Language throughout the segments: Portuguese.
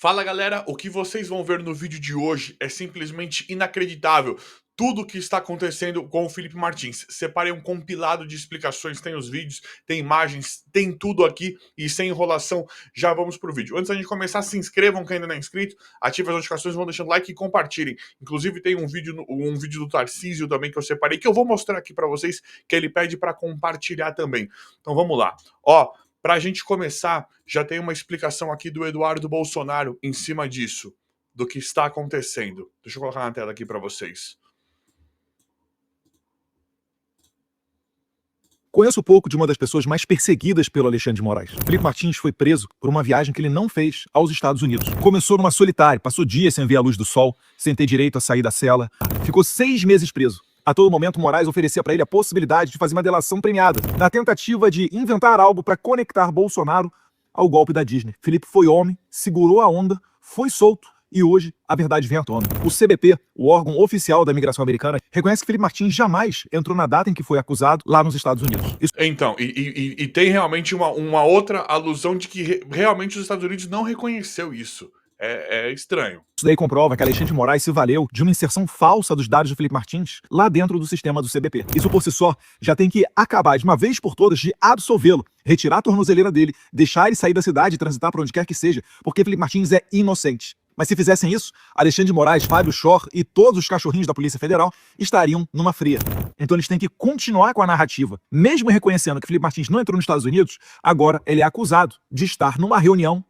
Fala galera, o que vocês vão ver no vídeo de hoje é simplesmente inacreditável. Tudo o que está acontecendo com o Felipe Martins. Separei um compilado de explicações, tem os vídeos, tem imagens, tem tudo aqui e sem enrolação, já vamos pro vídeo. Antes da gente começar, se inscrevam quem ainda não é inscrito, ativem as notificações, vão deixando like e compartilhem. Inclusive tem um vídeo do Tarcísio também que eu separei, que eu vou mostrar aqui para vocês, que ele pede para compartilhar também. Então vamos lá. Ó, para a gente começar, já tem uma explicação aqui do Eduardo Bolsonaro em cima disso, do que está acontecendo. Deixa eu colocar na tela aqui para vocês. Conheço pouco de uma das pessoas mais perseguidas pelo Alexandre de Moraes. Felipe Martins foi preso por uma viagem que ele não fez aos Estados Unidos. Começou numa solitária, passou dias sem ver a luz do sol, sem ter direito a sair da cela. Ficou 6 meses preso. A todo momento, Moraes oferecia para ele a possibilidade de fazer uma delação premiada, na tentativa de inventar algo para conectar Bolsonaro ao golpe da Disney. Felipe foi homem, segurou a onda, foi solto, e hoje a verdade vem à tona. O CBP, o órgão oficial da imigração americana, reconhece que Felipe Martins jamais entrou na data em que foi acusado lá nos Estados Unidos. Então, e tem realmente uma outra alusão de que realmente os Estados Unidos não reconheceu isso. É estranho. Isso daí comprova que Alexandre de Moraes se valeu de uma inserção falsa dos dados do Felipe Martins lá dentro do sistema do CBP. Isso por si só já tem que acabar de uma vez por todas de absolvê-lo, retirar a tornozeleira dele, deixar ele sair da cidade e transitar por onde quer que seja, porque Felipe Martins é inocente. Mas se fizessem isso, Alexandre de Moraes, Fábio Schor e todos os cachorrinhos da Polícia Federal estariam numa fria. Então eles têm que continuar com a narrativa. Mesmo reconhecendo que Felipe Martins não entrou nos Estados Unidos, agora ele é acusado de estar numa reunião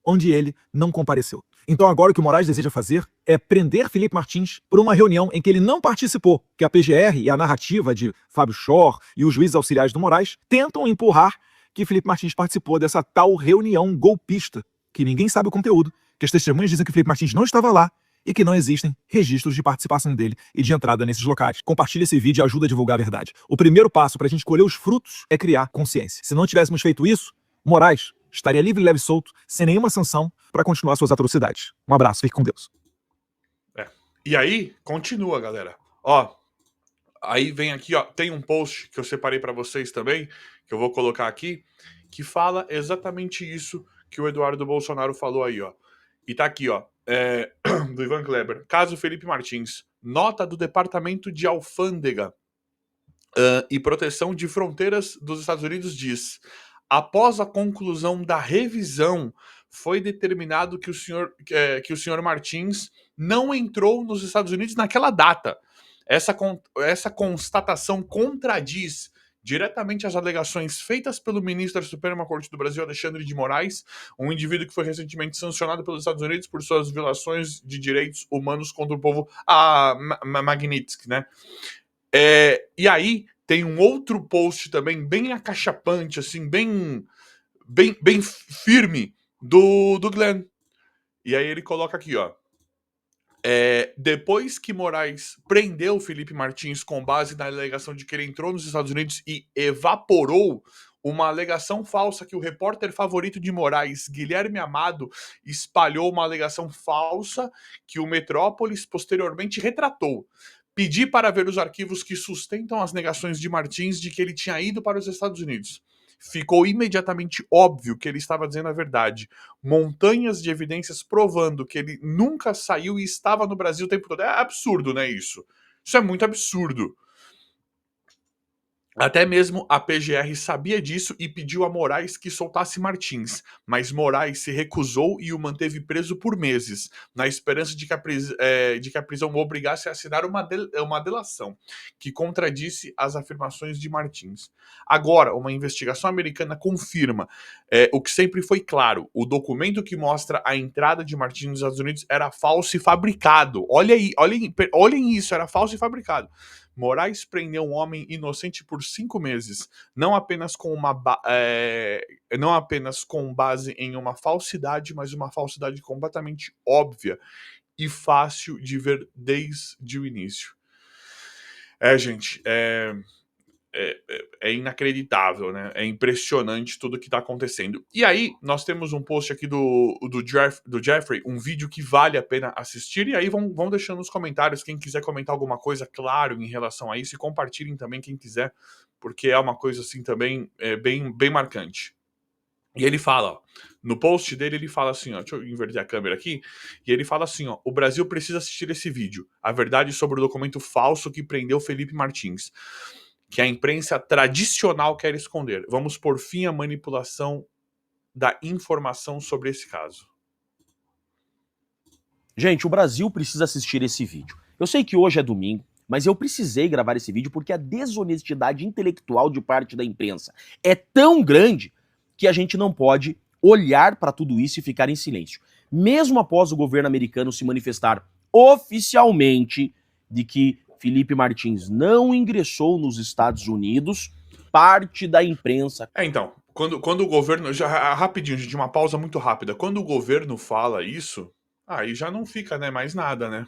onde ele não compareceu. Então agora o que o Moraes deseja fazer é prender Felipe Martins por uma reunião em que ele não participou, que a PGR e a narrativa de Fábio Schor e os juízes auxiliares do Moraes tentam empurrar que Felipe Martins participou dessa tal reunião golpista, que ninguém sabe o conteúdo, que as testemunhas dizem que Felipe Martins não estava lá e que não existem registros de participação dele e de entrada nesses locais. Compartilhe esse vídeo e ajuda a divulgar a verdade. O primeiro passo para a gente colher os frutos é criar consciência. Se não tivéssemos feito isso, Moraes estaria livre, leve e solto, sem nenhuma sanção, para continuar suas atrocidades. Um abraço, fique com Deus. E aí, continua, galera. Ó, aí vem aqui, ó, tem um post que eu separei para vocês também, que eu vou colocar aqui, que fala exatamente isso que o Eduardo Bolsonaro falou aí, ó. E tá aqui, ó, do Ivan Kleber. Caso Felipe Martins, nota do Departamento de Alfândega e Proteção de Fronteiras dos Estados Unidos diz: após a conclusão da revisão, foi determinado que o senhor Martins não entrou nos Estados Unidos naquela data. Essa constatação contradiz diretamente as alegações feitas pelo ministro da Suprema Corte do Brasil, Alexandre de Moraes, um indivíduo que foi recentemente sancionado pelos Estados Unidos por suas violações de direitos humanos contra o povo Magnitsky, né? E aí tem um outro post também bem acachapante, assim, bem firme do Glenn. E aí ele coloca aqui, ó. Depois que Moraes prendeu Felipe Martins com base na alegação de que ele entrou nos Estados Unidos e evaporou uma alegação falsa que o repórter favorito de Moraes, Guilherme Amado, espalhou uma alegação falsa que o Metrópolis posteriormente retratou. Pedi para ver os arquivos que sustentam as negações de Martins de que ele tinha ido para os Estados Unidos. Ficou imediatamente óbvio que ele estava dizendo a verdade. Montanhas de evidências provando que ele nunca saiu e estava no Brasil o tempo todo. É absurdo, né, isso? Isso é muito absurdo. Até mesmo a PGR sabia disso e pediu a Moraes que soltasse Martins, mas Moraes se recusou e o manteve preso por meses, na esperança de que a prisão o obrigasse a assinar uma delação, que contradisse as afirmações de Martins. Agora, uma investigação americana confirma o que sempre foi claro: o documento que mostra a entrada de Martins nos Estados Unidos era falso e fabricado. Olhem isso, era falso e fabricado. Moraes prendeu um homem inocente por 5 meses, não apenas com base em uma falsidade, mas uma falsidade completamente óbvia e fácil de ver desde o início. Gente, é inacreditável, né? É impressionante tudo que tá acontecendo. E aí, nós temos um post aqui do Jeffrey, um vídeo que vale a pena assistir, e aí vão deixando nos comentários quem quiser comentar alguma coisa, claro, em relação a isso, e compartilhem também quem quiser, porque é uma coisa assim também bem marcante. E ele fala, ó, no post dele ele fala assim, ó, deixa eu inverter a câmera aqui, e ele fala assim, ó, o Brasil precisa assistir esse vídeo, a verdade sobre o documento falso que prendeu Felipe Martins, que a imprensa tradicional quer esconder. Vamos por fim à manipulação da informação sobre esse caso. Gente, o Brasil precisa assistir esse vídeo. Eu sei que hoje é domingo, mas eu precisei gravar esse vídeo porque a desonestidade intelectual de parte da imprensa é tão grande que a gente não pode olhar para tudo isso e ficar em silêncio. Mesmo após o governo americano se manifestar oficialmente de que Felipe Martins não ingressou nos Estados Unidos, parte da imprensa... Então, quando o governo... Rapidinho, gente, uma pausa muito rápida. Quando o governo fala isso, aí já não fica, né, mais nada, né?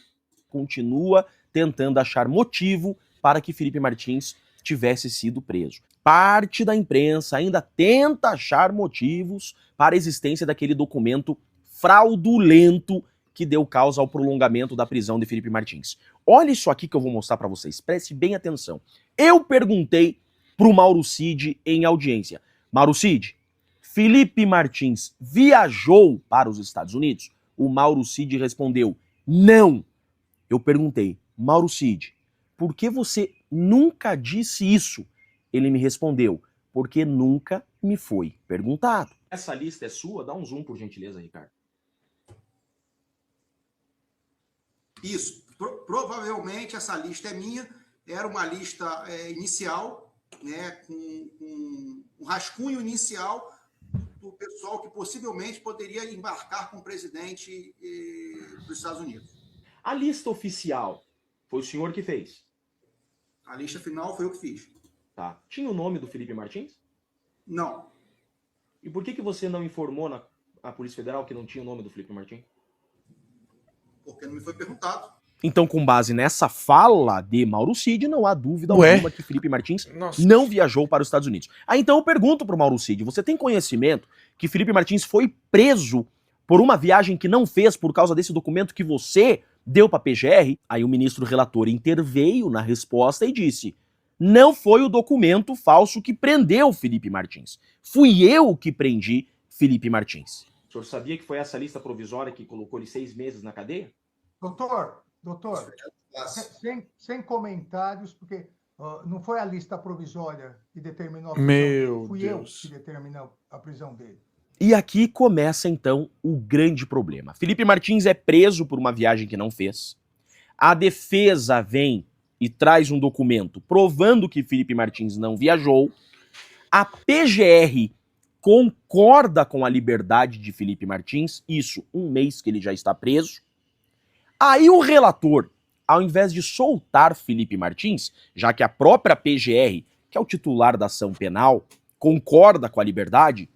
Continua tentando achar motivo para que Felipe Martins tivesse sido preso. Parte da imprensa ainda tenta achar motivos para a existência daquele documento fraudulento que deu causa ao prolongamento da prisão de Felipe Martins. Olha isso aqui que eu vou mostrar para vocês, preste bem atenção. Eu perguntei pro Mauro Cid em audiência. Mauro Cid, Felipe Martins viajou para os Estados Unidos? O Mauro Cid respondeu, não. Eu perguntei, Mauro Cid, por que você nunca disse isso? Ele me respondeu, porque nunca me foi perguntado. Essa lista é sua? Dá um zoom, por gentileza, Ricardo. Isso. Provavelmente essa lista é minha. Era uma lista inicial, né, com um rascunho inicial do pessoal que possivelmente poderia embarcar com o presidente dos Estados Unidos. A lista oficial foi o senhor que fez? A lista final foi eu que fiz. Tá. Tinha o nome do Felipe Martins? Não. E por que você não informou na Polícia Federal que não tinha o nome do Felipe Martins? Porque não me foi perguntado. Então, com base nessa fala de Mauro Cid, não há dúvida alguma que Felipe Martins não viajou para os Estados Unidos. Aí então eu pergunto pro Mauro Cid, você tem conhecimento que Felipe Martins foi preso por uma viagem que não fez por causa desse documento que você deu para a PGR? Aí o ministro relator interveio na resposta e disse, não foi o documento falso que prendeu Felipe Martins. Fui eu que prendi Felipe Martins. O senhor sabia que foi essa lista provisória que colocou ele 6 meses na cadeia? Doutor, sem comentários, porque não foi a lista provisória que determinou a prisão dele. Fui eu que determinou a prisão dele. E aqui começa, então, o grande problema. Felipe Martins é preso por uma viagem que não fez. A defesa vem e traz um documento provando que Felipe Martins não viajou. A PGR concorda com a liberdade de Felipe Martins, isso, 1 mês que ele já está preso. Aí o relator, ao invés de soltar Felipe Martins, já que a própria PGR, que é o titular da ação penal, concorda com a liberdade,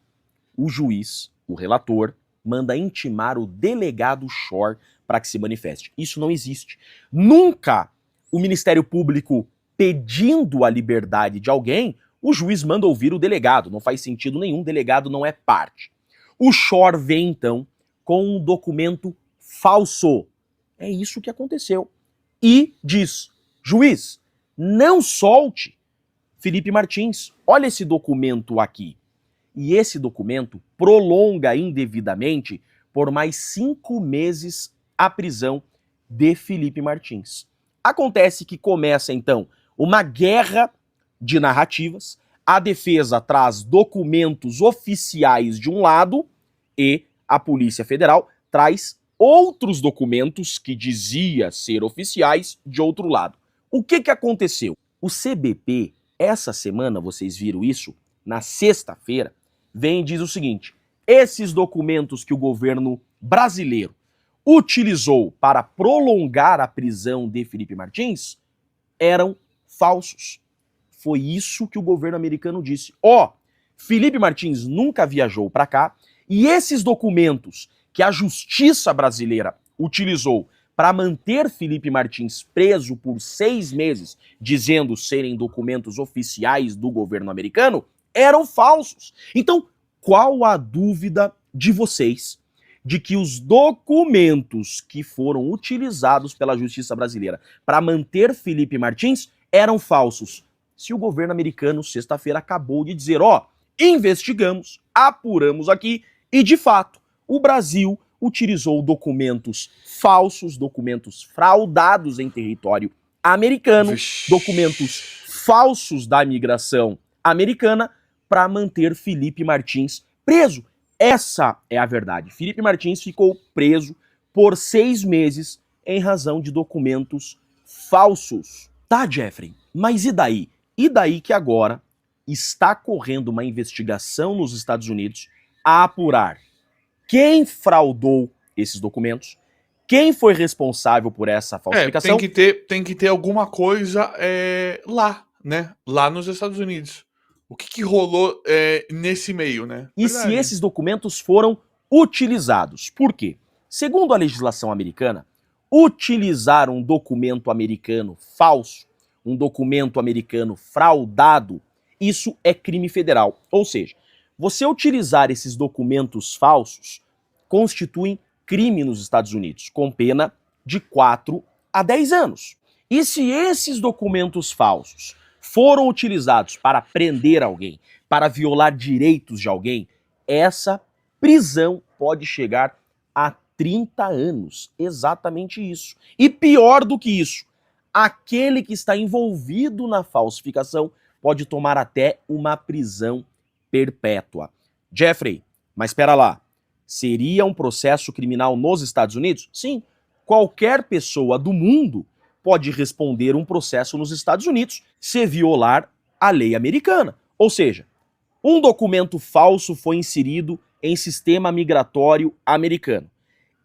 o juiz, o relator, manda intimar o delegado Shor para que se manifeste. Isso não existe. Nunca o Ministério Público pedindo a liberdade de alguém, o juiz manda ouvir o delegado. Não faz sentido nenhum, o delegado não é parte. O Shor vem, então, com um documento falso. É isso que aconteceu. E diz, juiz, não solte Felipe Martins. Olha esse documento aqui. E esse documento prolonga indevidamente por mais 5 meses a prisão de Felipe Martins. Acontece que começa, então, uma guerra de narrativas. A defesa traz documentos oficiais de um lado e a Polícia Federal traz outros documentos que dizia ser oficiais de outro lado. O que aconteceu? O CBP, essa semana, vocês viram isso, na sexta-feira, vem e diz o seguinte, esses documentos que o governo brasileiro utilizou para prolongar a prisão de Felipe Martins eram falsos. Foi isso que o governo americano disse. Felipe Martins nunca viajou para cá e esses documentos que a justiça brasileira utilizou para manter Felipe Martins preso por 6 meses, dizendo serem documentos oficiais do governo americano, eram falsos. Então, qual a dúvida de vocês de que os documentos que foram utilizados pela justiça brasileira para manter Felipe Martins eram falsos? Se o governo americano, sexta-feira, acabou de dizer, investigamos, apuramos aqui e, de fato, o Brasil utilizou documentos falsos, documentos fraudados em território americano, documentos falsos da imigração americana para manter Felipe Martins preso. Essa é a verdade. Felipe Martins ficou preso por 6 meses em razão de documentos falsos. Tá, Jeffrey, mas e daí? E daí que agora está correndo uma investigação nos Estados Unidos a apurar quem fraudou esses documentos, quem foi responsável por essa falsificação. Tem que ter alguma coisa lá, né? Lá nos Estados Unidos. O que rolou nesse meio, né? E se esses documentos foram utilizados. Por quê? Segundo a legislação americana, utilizar um documento americano falso, um documento americano fraudado, isso é crime federal. Ou seja, você utilizar esses documentos falsos constitui crime nos Estados Unidos, com pena de 4 a 10 anos. E se esses documentos falsos foram utilizados para prender alguém, para violar direitos de alguém, essa prisão pode chegar a 30 anos. Exatamente isso. E pior do que isso, aquele que está envolvido na falsificação pode tomar até uma prisão perpétua. Jeffrey, mas espera lá. Seria um processo criminal nos Estados Unidos? Sim. Qualquer pessoa do mundo pode responder um processo nos Estados Unidos se violar a lei americana. Ou seja, um documento falso foi inserido em sistema migratório americano.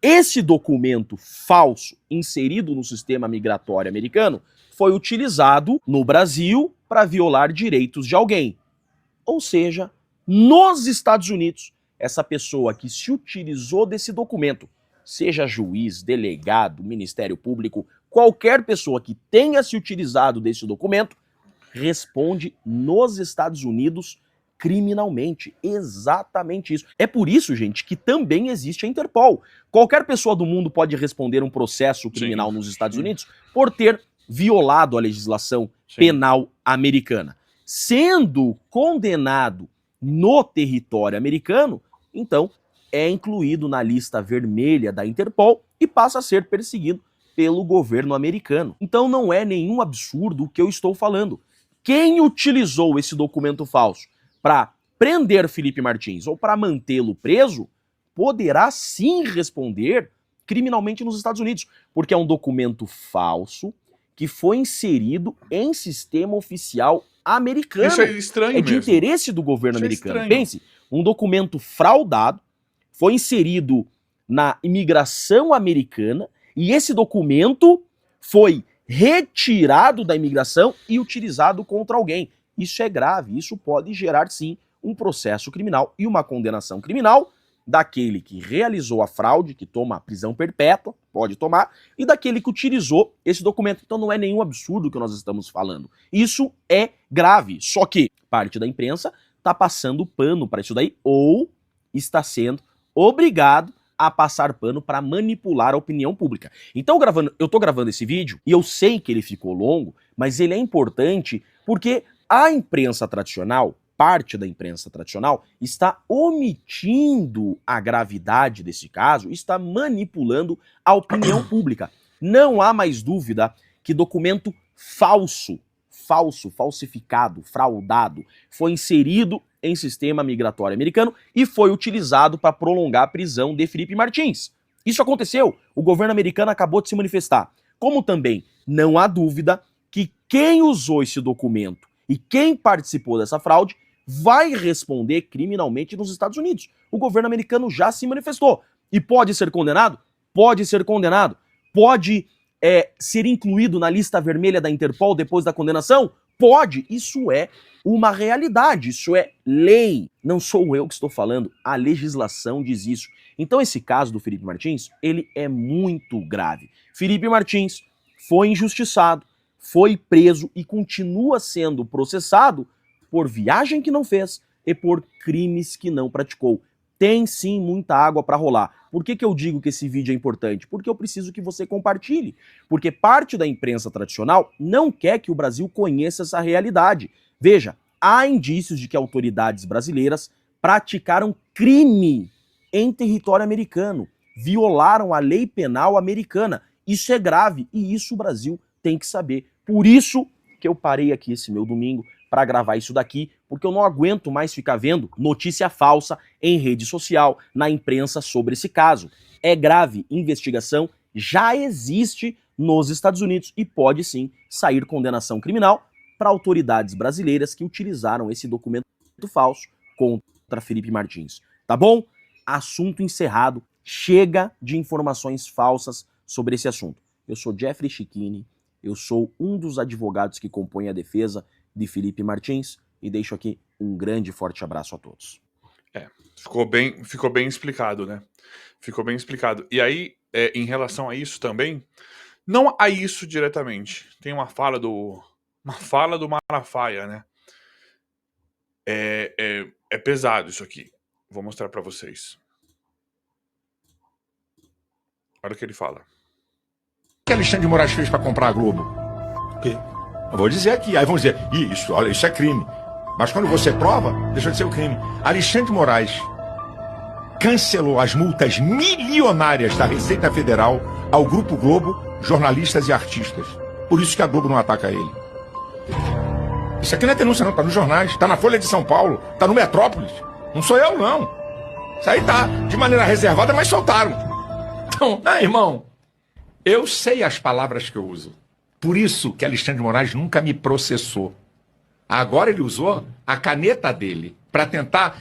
Esse documento falso inserido no sistema migratório americano foi utilizado no Brasil para violar direitos de alguém. Ou seja, nos Estados Unidos, essa pessoa que se utilizou desse documento, seja juiz, delegado, Ministério Público, qualquer pessoa que tenha se utilizado desse documento, responde nos Estados Unidos criminalmente. Exatamente isso. É por isso, gente, que também existe a Interpol. Qualquer pessoa do mundo pode responder um processo criminal nos Estados Unidos por ter violado a legislação penal americana. Sendo condenado no território americano, então é incluído na lista vermelha da Interpol e passa a ser perseguido pelo governo americano. Então não é nenhum absurdo o que eu estou falando. Quem utilizou esse documento falso para prender Felipe Martins ou para mantê-lo preso, poderá sim responder criminalmente nos Estados Unidos, porque é um documento falso que foi inserido em sistema oficial americano. Isso é estranho mesmo. É de interesse do governo americano. Pense, um documento fraudado foi inserido na imigração americana e esse documento foi retirado da imigração e utilizado contra alguém. Isso é grave, isso pode gerar sim um processo criminal e uma condenação criminal daquele que realizou a fraude, que toma prisão perpétua, pode tomar, e daquele que utilizou esse documento. Então não é nenhum absurdo que nós estamos falando. Isso é grave, só que parte da imprensa está passando pano para isso daí ou está sendo obrigado a passar pano para manipular a opinião pública. Então eu tô gravando esse vídeo e eu sei que ele ficou longo, mas ele é importante porque a imprensa tradicional, parte da imprensa tradicional, está omitindo a gravidade desse caso, está manipulando a opinião pública. Não há mais dúvida que documento falsificado, fraudado, foi inserido em sistema migratório americano e foi utilizado para prolongar a prisão de Felipe Martins. Isso aconteceu, o governo americano acabou de se manifestar. Como também não há dúvida que quem usou esse documento e quem participou dessa fraude vai responder criminalmente nos Estados Unidos. O governo americano já se manifestou. E pode ser condenado? Pode ser condenado. Pode ser incluído na lista vermelha da Interpol depois da condenação? Pode. Isso é uma realidade, isso é lei. Não sou eu que estou falando, a legislação diz isso. Então esse caso do Felipe Martins, ele é muito grave. Felipe Martins foi injustiçado, foi preso e continua sendo processado por viagem que não fez e por crimes que não praticou. Tem sim muita água para rolar. Por que eu digo que esse vídeo é importante? Porque eu preciso que você compartilhe. Porque parte da imprensa tradicional não quer que o Brasil conheça essa realidade. Veja, há indícios de que autoridades brasileiras praticaram crime em território americano, violaram a lei penal americana. Isso é grave e isso o Brasil tem que saber. Por isso que eu parei aqui esse meu domingo para gravar isso daqui, porque eu não aguento mais ficar vendo notícia falsa em rede social, na imprensa sobre esse caso. É grave, investigação já existe nos Estados Unidos e pode sim sair condenação criminal para autoridades brasileiras que utilizaram esse documento falso contra Felipe Martins. Tá bom? Assunto encerrado. Chega de informações falsas sobre esse assunto. Eu sou Jeffrey Chicchini, eu sou um dos advogados que compõem a defesa de Felipe Martins e deixo aqui um grande e forte abraço a todos. Ficou bem explicado, né? Ficou bem explicado. E aí, em relação a isso também, não a isso diretamente. Tem uma fala do Malafaia, né? É pesado isso aqui. Vou mostrar pra vocês. Olha o que ele fala. O que Alexandre de Moraes fez pra comprar a Globo? O quê? Eu vou dizer aqui. Aí vão dizer, isso, olha, isso é crime. Mas quando você prova, deixa de ser o crime. Alexandre de Moraes cancelou as multas milionárias da Receita Federal ao Grupo Globo, jornalistas e artistas. Por isso que a Globo não ataca ele. Isso aqui não é denúncia não, tá nos jornais, tá na Folha de São Paulo, tá no Metrópolis. Não sou eu não. Isso aí tá de maneira reservada, mas soltaram. Então, irmão, eu sei as palavras que eu uso. Por isso que Alexandre de Moraes nunca me processou. Agora ele usou a caneta dele para tentar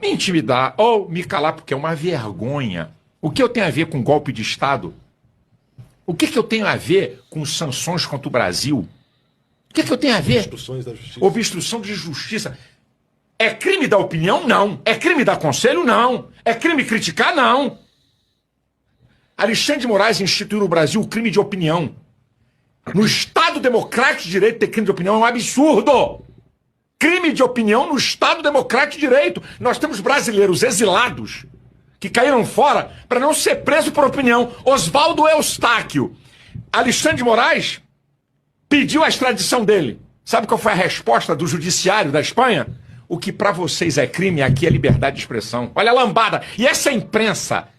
me intimidar ou me calar, porque é uma vergonha. O que eu tenho a ver com golpe de Estado? O que eu tenho a ver com sanções contra o Brasil? O que eu tenho a ver? Obstruções da justiça. Obstrução de justiça. É crime dar opinião? Não. É crime dar conselho? Não. É crime criticar? Não. Alexandre de Moraes instituiu no Brasil o crime de opinião. No Estado Democrático de Direito ter crime de opinião é um absurdo. Crime de opinião no Estado Democrático de Direito. Nós temos brasileiros exilados que caíram fora para não ser preso por opinião. Oswaldo Eustáquio. Alexandre de Moraes pediu a extradição dele. Sabe qual foi a resposta do judiciário da Espanha? O que para vocês é crime, aqui é liberdade de expressão. Olha a lambada. E essa imprensa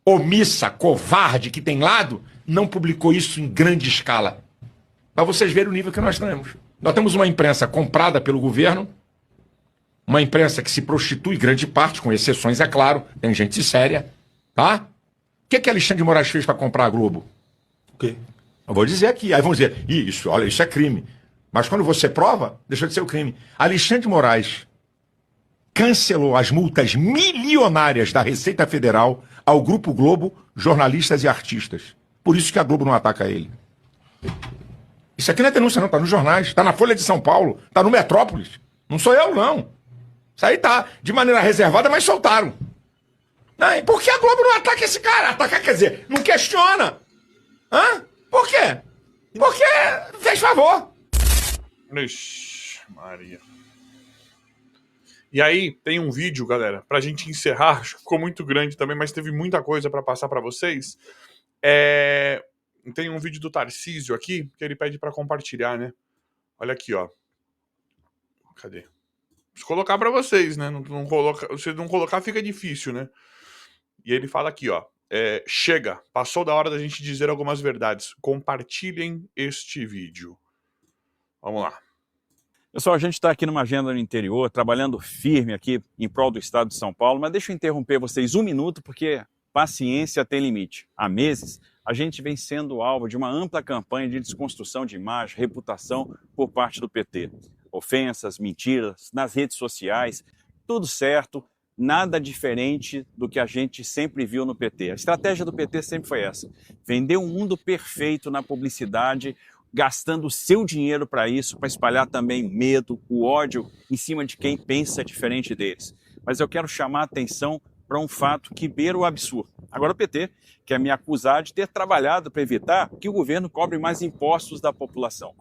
omissa, covarde que tem lado, não publicou isso em grande escala. Para vocês verem o nível que nós temos. Nós temos uma imprensa comprada pelo governo, uma imprensa que se prostitui grande parte, com exceções, é claro, tem gente séria, tá? O que Alexandre de Moraes fez para comprar a Globo? O quê? Eu vou dizer aqui. Aí vão dizer, isso, olha, isso é crime. Mas quando você prova, deixa de ser o crime. Alexandre de Moraes cancelou as multas milionárias da Receita Federal ao Grupo Globo, jornalistas e artistas. Por isso que a Globo não ataca ele. Isso aqui não é denúncia não, tá nos jornais, tá na Folha de São Paulo, tá no Metrópolis. Não sou eu não. Isso aí tá de maneira reservada, mas soltaram. E por que a Globo não ataca esse cara? Atacar quer dizer, não questiona. Hã? Por quê? Porque fez favor. Ixi, Maria. E aí, tem um vídeo, galera, pra gente encerrar. Acho que ficou muito grande também, mas teve muita coisa pra passar pra vocês. Tem um vídeo do Tarcísio aqui, que ele pede pra compartilhar, né? Olha aqui, ó. Cadê? Preciso colocar pra vocês, né? Se não colocar, fica difícil, né? E ele fala aqui, ó. Chega, passou da hora da gente dizer algumas verdades. Compartilhem este vídeo. Vamos lá. Pessoal, a gente está aqui numa agenda no interior, trabalhando firme aqui em prol do estado de São Paulo, mas deixa eu interromper vocês um minuto, porque paciência tem limite. Há meses, a gente vem sendo alvo de uma ampla campanha de desconstrução de imagem, reputação por parte do PT. Ofensas, mentiras, nas redes sociais, tudo certo, nada diferente do que a gente sempre viu no PT. A estratégia do PT sempre foi essa: vender um mundo perfeito na publicidade, gastando o seu dinheiro para isso, para espalhar também medo, o ódio em cima de quem pensa diferente deles. Mas eu quero chamar a atenção para um fato que beira o absurdo. Agora o PT quer me acusar de ter trabalhado para evitar que o governo cobre mais impostos da população.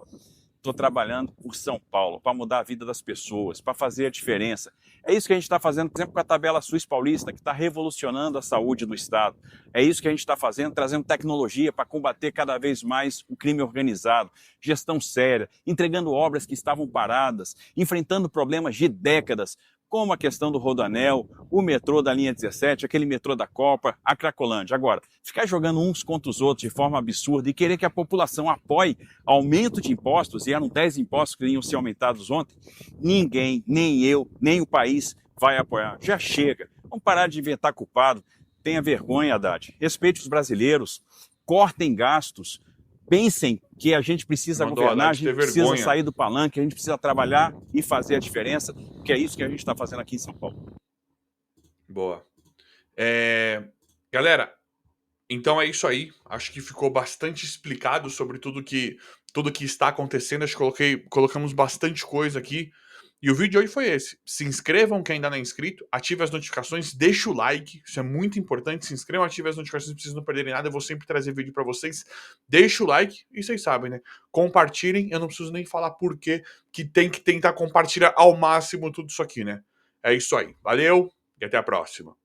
estou trabalhando por São Paulo, para mudar a vida das pessoas, para fazer a diferença. É isso que a gente está fazendo, por exemplo, com a tabela SUS paulista, que está revolucionando a saúde do Estado. É isso que a gente está fazendo, trazendo tecnologia para combater cada vez mais o crime organizado, gestão séria, entregando obras que estavam paradas, enfrentando problemas de décadas, como a questão do Rodoanel, o metrô da linha 17, aquele metrô da Copa, a Cracolândia. Agora, ficar jogando uns contra os outros de forma absurda e querer que a população apoie aumento de impostos, e eram 10 impostos que iam ser aumentados ontem, ninguém, nem eu, nem o país vai apoiar. Já chega. Vamos parar de inventar culpado. Tenha vergonha, Haddad. Respeite os brasileiros. Cortem gastos. Pensem que a gente precisa governar, a gente precisa sair do palanque, a gente precisa trabalhar e fazer a diferença, que é isso que a gente está fazendo aqui em São Paulo. Boa. Galera, então é isso aí. Acho que ficou bastante explicado sobre tudo que está acontecendo. Acho que colocamos bastante coisa aqui. E o vídeo de hoje foi esse. Se inscrevam quem ainda não é inscrito, ative as notificações, deixa o like, isso é muito importante. Se inscrevam, ative as notificações, pra vocês não perderem nada. Eu vou sempre trazer vídeo pra vocês. Deixa o like, e vocês sabem, né? Compartilhem, eu não preciso nem falar por quê, que tem que tentar compartilhar ao máximo tudo isso aqui, né? É isso aí. Valeu e até a próxima.